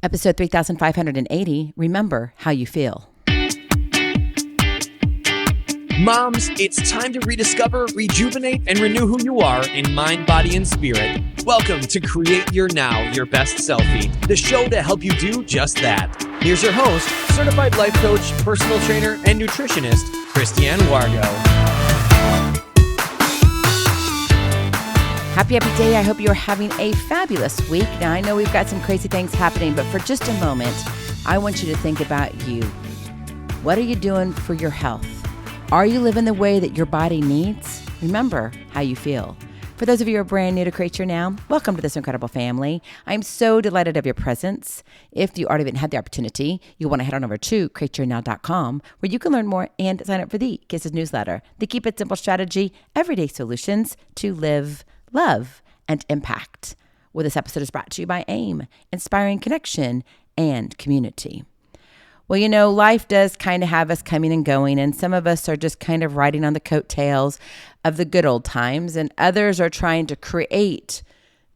Episode 3580, Remember How You Feel. Moms, it's time to rediscover, rejuvenate, and renew who you are in mind, body, and spirit. Welcome to Create Your Now, Your Best Selfie, the show to help you do just that. Here's your host, certified life coach, personal trainer, and nutritionist, Christiane Wargo. Happy day. I hope you're having a fabulous week. Now, I know we've got some crazy things happening, but for just a moment, I want you to think about you. What are you doing for your health? Are you living the way that your body needs? Remember how you feel. For those of you who are brand new to Create Your Now, welcome to this incredible family. I'm so delighted of your presence. If you already haven't had the opportunity, you'll want to head on over to createyournow.com where you can learn more and sign up for the Kisses newsletter, the Keep It Simple strategy, everyday solutions to live, love, and impact. Well, this episode is brought to you by AIM, Inspiring Connection and Community. Well, you know, life does kind of have us coming and going, and some of us are just kind of riding on the coattails of the good old times, and others are trying to create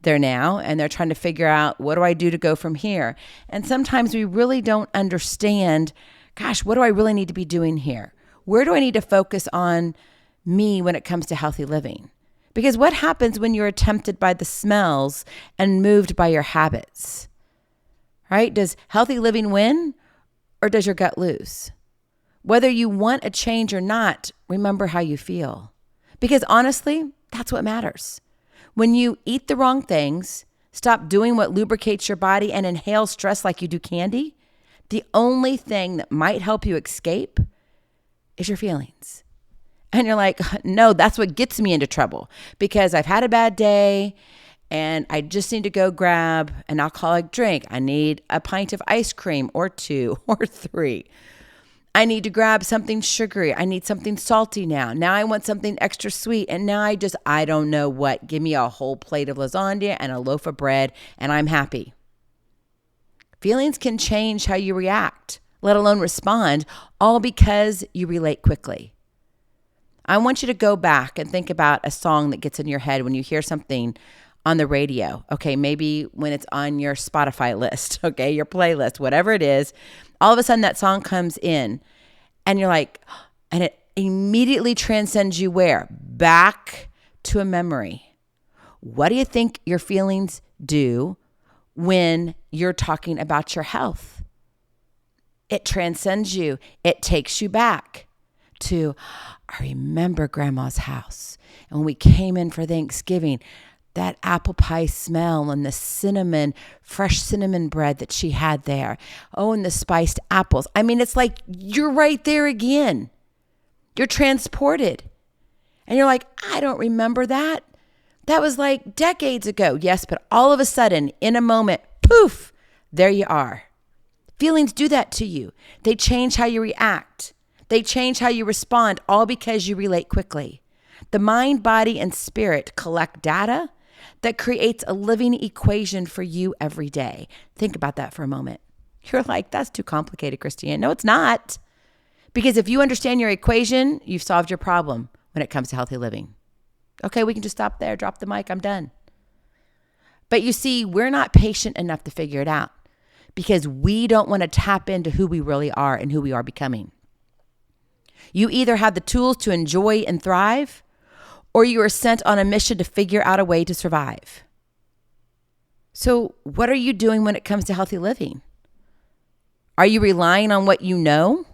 their now, and they're trying to figure out, what do I do to go from here? And sometimes we really don't understand, gosh, what do I really need to be doing here? Where do I need to focus on me when it comes to healthy living? Because what happens when you're tempted by the smells and moved by your habits, right? Does healthy living win? Or does your gut lose? Whether you want a change or not, remember how you feel. Because honestly, that's what matters. When you eat the wrong things, stop doing what lubricates your body, and inhale stress like you do candy, the only thing that might help you escape is your feelings. And you're like, no, that's what gets me into trouble because I've had a bad day and I just need to go grab an alcoholic drink. I need a pint of ice cream or 2 or 3. I need to grab something sugary. I need something salty now. Now I want something extra sweet. And now I don't know what. Give me a whole plate of lasagna and a loaf of bread and I'm happy. Feelings can change how you react, let alone respond, all because you relate quickly. I want you to go back and think about a song that gets in your head when you hear something on the radio. Okay, maybe when it's on your Spotify list, okay, your playlist, whatever it is, all of a sudden that song comes in and you're like, and it immediately transcends you where? Back to a memory. What do you think your feelings do when you're talking about your health? It transcends you. It takes you back to, I remember Grandma's house. And when we came in for Thanksgiving, that apple pie smell and the fresh cinnamon bread that she had there. Oh, and the spiced apples. I mean, it's like you're right there again. You're transported. And you're like, I don't remember that. That was like decades ago. Yes, but all of a sudden, in a moment, poof, there you are. Feelings do that to you. They change how you react. They change how you respond, all because you relate quickly. The mind, body, and spirit collect data that creates a living equation for you every day. Think about that for a moment. You're like, that's too complicated, Christiane. No, it's not. Because if you understand your equation, you've solved your problem when it comes to healthy living. Okay, we can just stop there, drop the mic, I'm done. But you see, we're not patient enough to figure it out because we don't want to tap into who we really are and who we are becoming. You either have the tools to enjoy and thrive, or you are sent on a mission to figure out a way to survive. So what are you doing when it comes to healthy living? Are you relying on what you know?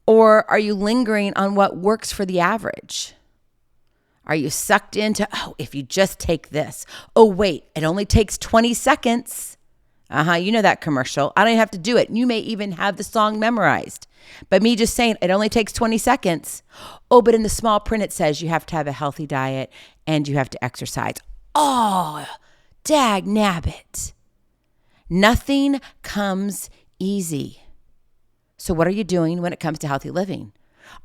Or are you lingering on what works for the average? Are you sucked into, if you just take this. Oh, wait, it only takes 20 seconds. You know that commercial. I don't even have to do it. You may even have the song memorized. But me just saying it only takes 20 seconds. Oh, but in the small print it says you have to have a healthy diet and you have to exercise. Oh, dag nabbit. Nothing comes easy. So what are you doing when it comes to healthy living?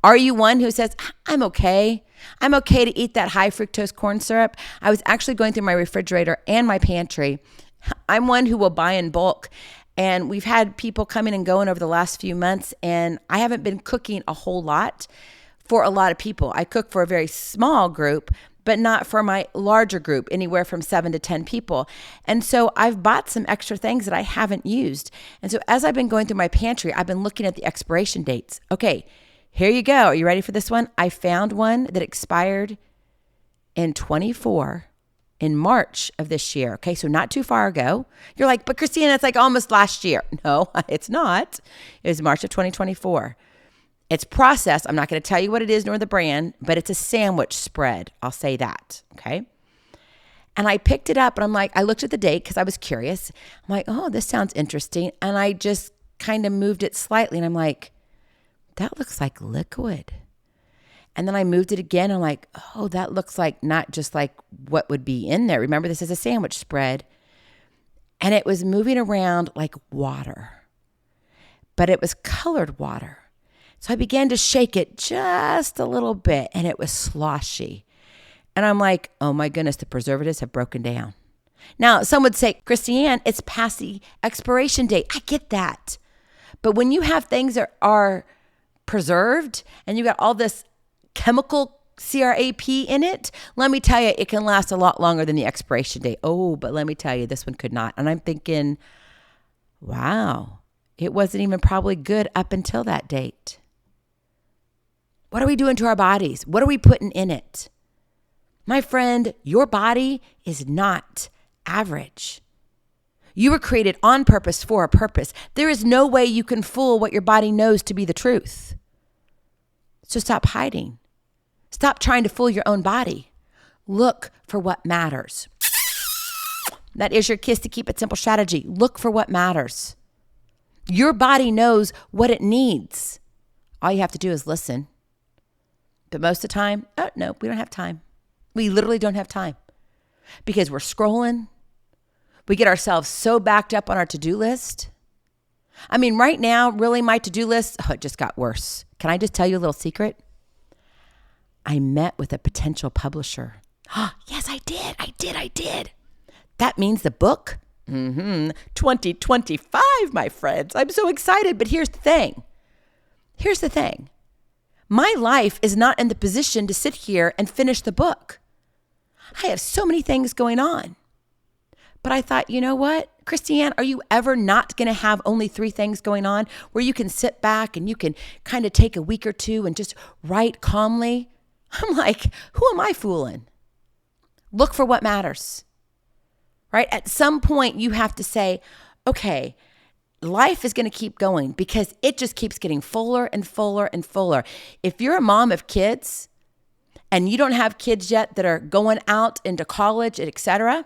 Are you one who says, I'm okay. I'm okay to eat that high fructose corn syrup. I was actually going through my refrigerator and my pantry. I'm one who will buy in bulk. And we've had people coming and going over the last few months, and I haven't been cooking a whole lot for a lot of people. I cook for a very small group, but not for my larger group, anywhere from 7 to 10 people. And so I've bought some extra things that I haven't used. And so as I've been going through my pantry, I've been looking at the expiration dates. Okay, here you go. Are you ready for this one? I found one that expired in 24 in March of this year. Okay, so not too far ago. You're like, but Christina, it's like almost last year. No, it's not. It was March of 2024. It's processed. I'm not going to tell you what it is nor the brand, but it's a sandwich spread. I'll say that. Okay. And I picked it up and I'm like, I looked at the date because I was curious. I'm like, oh, this sounds interesting. And I just kind of moved it slightly and I'm like, that looks like liquid. And then I moved it again. And I'm like, oh, that looks like not just like what would be in there. Remember, this is a sandwich spread. And it was moving around like water, but it was colored water. So I began to shake it just a little bit and it was sloshy. And I'm like, oh my goodness, the preservatives have broken down. Now, some would say, Christiane, it's past the expiration date. I get that. But when you have things that are preserved and you got all this chemical CRAP in it, let me tell you, it can last a lot longer than the expiration date. Oh, but let me tell you, this one could not. And I'm thinking, wow, it wasn't even probably good up until that date. What are we doing to our bodies? What are we putting in it? My friend, your body is not average. You were created on purpose for a purpose. There is no way you can fool what your body knows to be the truth. So stop hiding. Stop trying to fool your own body. Look for what matters. That is your kiss to keep it simple strategy. Look for what matters. Your body knows what it needs. All you have to do is listen. But most of the time, oh, no, we don't have time. We literally don't have time because we're scrolling. We get ourselves so backed up on our to-do list. I mean, right now, really, my to-do list, it just got worse. Can I just tell you a little secret? I met with a potential publisher. Yes, I did. That means the book, 2025, my friends. I'm so excited, but here's the thing. My life is not in the position to sit here and finish the book. I have so many things going on. But I thought, you know what, Christiane, are you ever not going to have only 3 things going on where you can sit back and you can kind of take a week or two and just write calmly? I'm like, who am I fooling? Look for what matters, right? At some point, you have to say, okay, life is going to keep going because it just keeps getting fuller and fuller and fuller. If you're a mom of kids and you don't have kids yet that are going out into college, et cetera,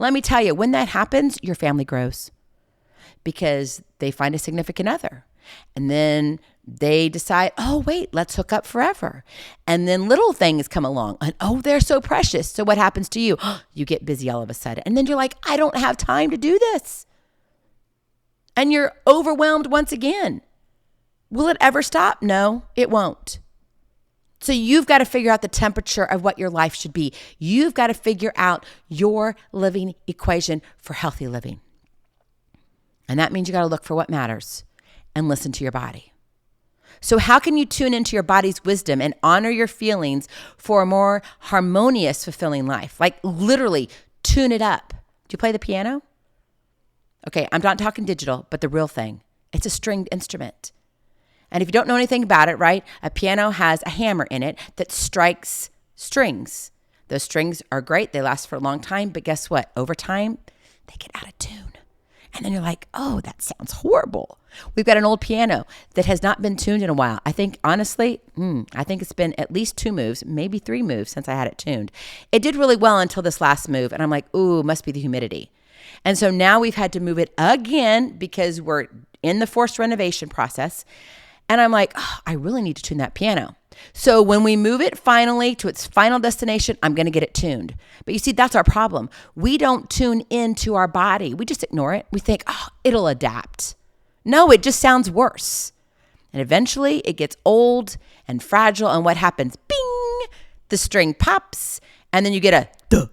let me tell you, when that happens, your family grows because they find a significant other. And then they decide, oh, wait, let's hook up forever. And then little things come along and, oh, they're so precious. So what happens to you? You get busy all of a sudden. And then you're like, I don't have time to do this. And you're overwhelmed once again. Will it ever stop? No, it won't. So you've got to figure out the temperature of what your life should be. You've got to figure out your living equation for healthy living. And that means you got to look for what matters and listen to your body. So how can you tune into your body's wisdom and honor your feelings for a more harmonious, fulfilling life? Like literally tune it up. Do you play the piano? Okay, I'm not talking digital, but the real thing. It's a stringed instrument. And if you don't know anything about it, right, a piano has a hammer in it that strikes strings. Those strings are great. They last for a long time. But guess what? Over time, they get out of tune. And then you're like, oh, that sounds horrible. We've got an old piano that has not been tuned in a while. I think, honestly, I think it's been at least 2 moves, maybe 3 moves since I had it tuned. It did really well until this last move. And I'm like, ooh, must be the humidity. And so now we've had to move it again because we're in the forced renovation process. And I'm like, oh, I really need to tune that piano. So when we move it finally to its final destination, I'm going to get it tuned. But you see, that's our problem. We don't tune into our body. We just ignore it. We think, oh, it'll adapt. No, it just sounds worse. And eventually it gets old and fragile. And what happens? Bing! The string pops. And then you get a duh,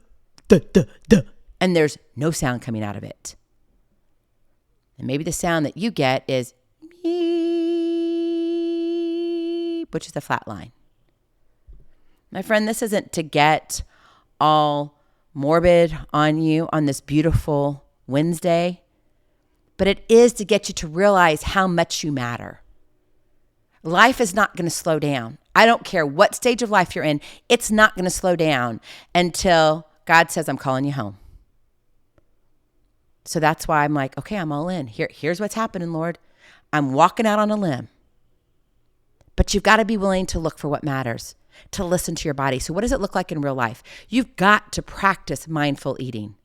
duh, duh, duh. And there's no sound coming out of it. And maybe the sound that you get is which is the flat line. My friend, this isn't to get all morbid on you on this beautiful Wednesday, but it is to get you to realize how much you matter. Life is not going to slow down. I don't care what stage of life you're in. It's not going to slow down until God says, I'm calling you home. So that's why I'm like, okay, I'm all in. Here's what's happening, Lord. I'm walking out on a limb. But you've got to be willing to look for what matters, to listen to your body. So what does it look like in real life? You've got to practice mindful eating.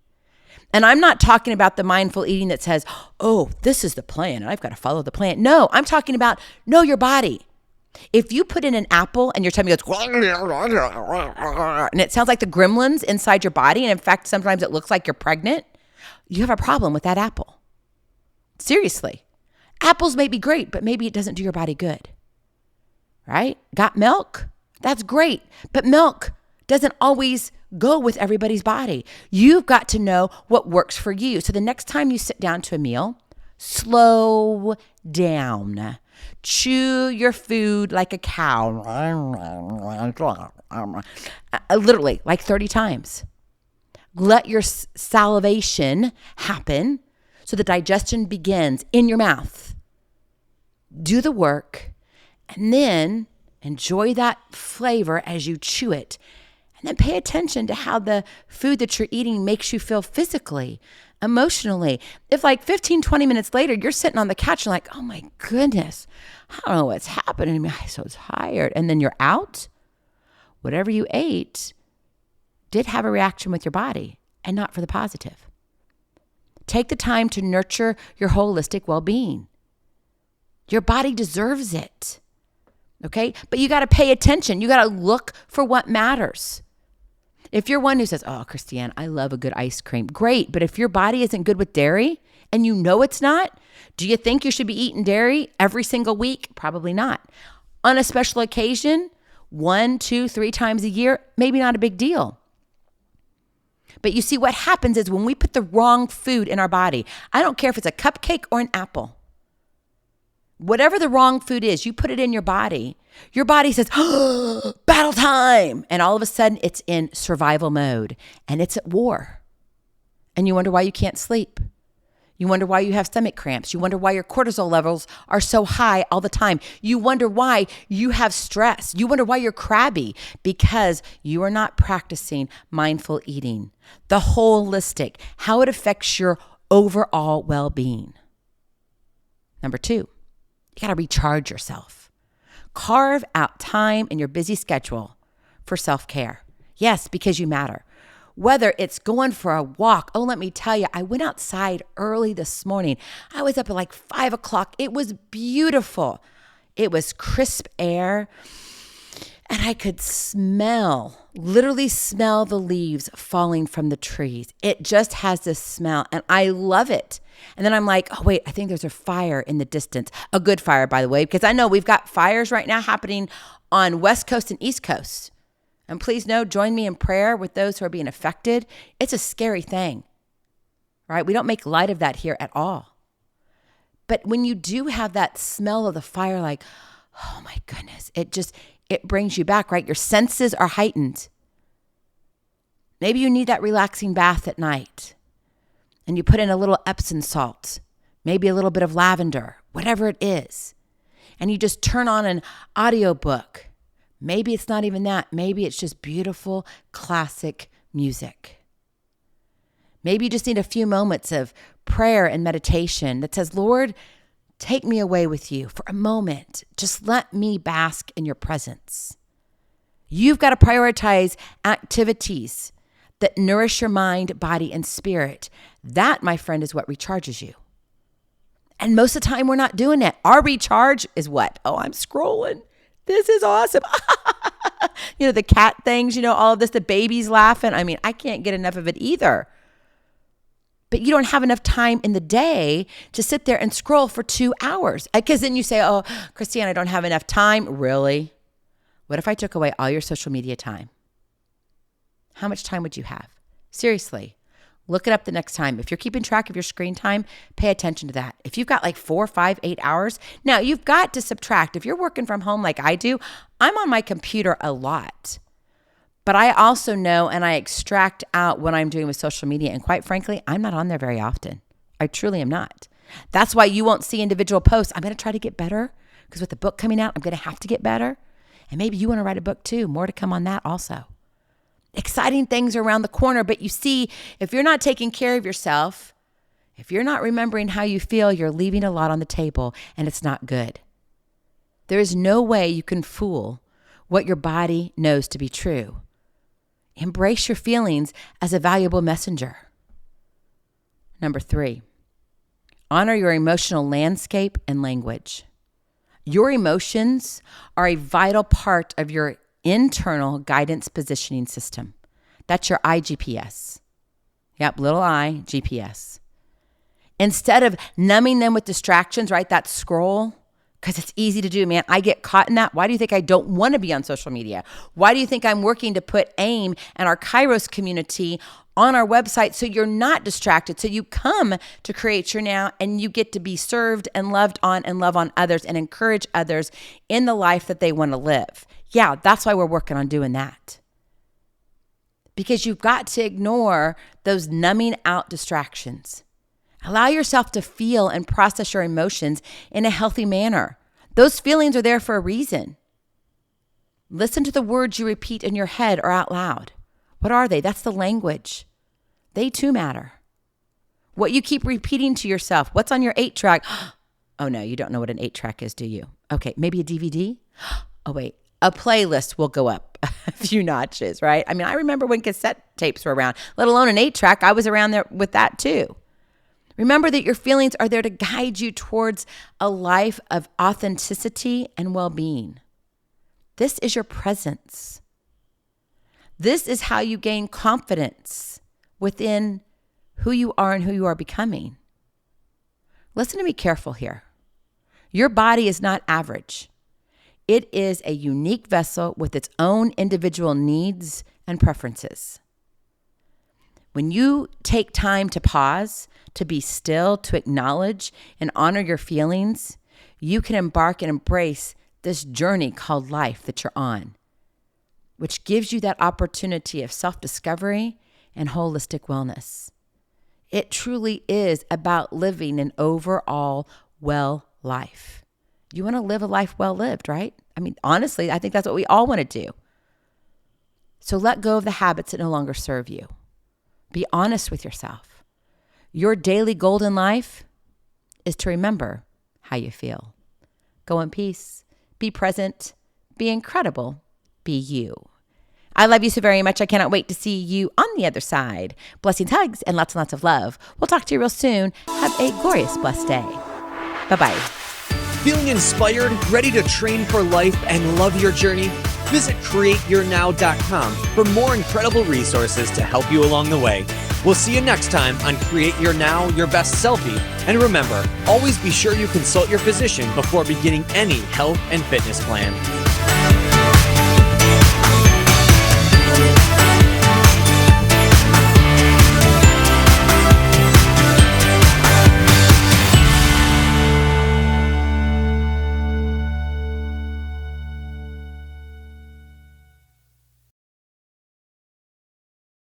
And I'm not talking about the mindful eating that says, oh, this is the plan, and I've got to follow the plan. No, I'm talking about know your body. If you put in an apple and your tummy goes, and it sounds like the gremlins inside your body, and in fact, sometimes it looks like you're pregnant, you have a problem with that apple. Seriously. Apples may be great, but maybe it doesn't do your body good. Right? Got milk? That's great. But milk doesn't always go with everybody's body. You've got to know what works for you. So the next time you sit down to a meal, slow down. Chew your food like a cow. Literally, like 30 times. Let your salivation happen so the digestion begins in your mouth. Do the work, and then enjoy that flavor as you chew it. And then pay attention to how the food that you're eating makes you feel physically, emotionally. If like 15, 20 minutes later, you're sitting on the couch and like, oh my goodness, I don't know what's happening to me. I'm so tired. And then you're out, whatever you ate did have a reaction with your body and not for the positive. Take the time to nurture your holistic well-being. Your body deserves it. Okay? But you got to pay attention. You got to look for what matters. If you're one who says, oh, Christiane, I love a good ice cream. Great. But if your body isn't good with dairy and you know it's not, do you think you should be eating dairy every single week? Probably not. On a special occasion, 1, 2, 3 times a year, maybe not a big deal. But you see, what happens is when we put the wrong food in our body, I don't care if it's a cupcake or an apple. Whatever the wrong food is, you put it in your body says, oh, battle time. And all of a sudden it's in survival mode and it's at war. And you wonder why you can't sleep. You wonder why you have stomach cramps. You wonder why your cortisol levels are so high all the time. You wonder why you have stress. You wonder why you're crabby, because you are not practicing mindful eating, the holistic, how it affects your overall well-being. Number 2, you got to recharge yourself. Carve out time in your busy schedule for self-care. Yes, because you matter. Whether it's going for a walk. Oh, let me tell you, I went outside early this morning. I was up at like 5 o'clock. It was beautiful. It was crisp air. And I could literally smell the leaves falling from the trees. It just has this smell and I love it. And then I'm like, oh wait, I think there's a fire in the distance. A good fire, by the way, because I know we've got fires right now happening on West Coast and East Coast. And please know, join me in prayer with those who are being affected. It's a scary thing, right? We don't make light of that here at all. But when you do have that smell of the fire, like, oh my goodness, it brings you back, right? Your senses are heightened. Maybe you need that relaxing bath at night and you put in a little Epsom salt, maybe a little bit of lavender, whatever it is. And you just turn on an audiobook. Maybe it's not even that. Maybe it's just beautiful classic music. Maybe you just need a few moments of prayer and meditation that says, Lord, take me away with you for a moment. Just let me bask in your presence. You've got to prioritize activities that nourish your mind, body, and spirit. That, my friend, is what recharges you. And most of the time, we're not doing it. Our recharge is what? Oh, I'm scrolling. This is awesome. The cat things, all of this, the babies laughing. I mean, I can't get enough of it either. But you don't have enough time in the day to sit there and scroll for 2 hours. Because then you say, oh, Christiane, I don't have enough time. Really? What if I took away all your social media time? How much time would you have? Seriously, look it up the next time. If you're keeping track of your screen time, pay attention to that. If you've got like 4, 5, 8 hours, now you've got to subtract. If you're working from home like I do, I'm on my computer a lot. But I also know and I extract out what I'm doing with social media. And quite frankly, I'm not on there very often. I truly am not. That's why you won't see individual posts. I'm going to try to get better because with the book coming out, I'm going to have to get better. And maybe you want to write a book too. More to come on that also. Exciting things are around the corner. But you see, if you're not taking care of yourself, if you're not remembering how you feel, you're leaving a lot on the table and it's not good. There is no way you can fool what your body knows to be true. Embrace your feelings as a valuable messenger. Number 3, honor your emotional landscape and language. Your emotions are a vital part of your internal guidance positioning system. That's your iGPS. Yep, little I, GPS. Instead of numbing them with distractions, right? That scroll, because it's easy to do, man. I get caught in that. Why do you think I don't want to be on social media? Why do you think I'm working to put AIM and our Kairos community on our website so you're not distracted, so you come to Create Your Now and you get to be served and loved on and love on others and encourage others in the life that they want to live? Yeah, that's why we're working on doing that. Because you've got to ignore those numbing out distractions. Allow yourself to feel and process your emotions in a healthy manner. Those feelings are there for a reason. Listen to the words you repeat in your head or out loud. What are they? That's the language. They too matter. What you keep repeating to yourself. What's on your 8-track? Oh no, you don't know what an 8-track is, do you? Okay, maybe a DVD? Oh wait, a playlist will go up a few notches, right? I mean, I remember when cassette tapes were around, let alone an 8-track. I was around there with that too. Remember that your feelings are there to guide you towards a life of authenticity and well-being. This is your presence. This is how you gain confidence within who you are and who you are becoming. Listen to me careful here. Your body is not average. It is a unique vessel with its own individual needs and preferences. When you take time to pause, to be still, to acknowledge and honor your feelings, you can embark and embrace this journey called life that you're on, which gives you that opportunity of self-discovery and holistic wellness. It truly is about living an overall well life. You want to live a life well lived, right? I mean, honestly, I think that's what we all want to do. So let go of the habits that no longer serve you. Be honest with yourself. Your daily goal in life is to remember how you feel. Go in peace. Be present. Be incredible. Be you. I love you so very much. I cannot wait to see you on the other side. Blessings, hugs, and lots of love. We'll talk to you real soon. Have a glorious, blessed day. Bye-bye. Feeling inspired, ready to train for life and love your journey? Visit createyournow.com for more incredible resources to help you along the way. We'll see you next time on Create Your Now, Your Best Selfie. And remember, always be sure you consult your physician before beginning any health and fitness plan.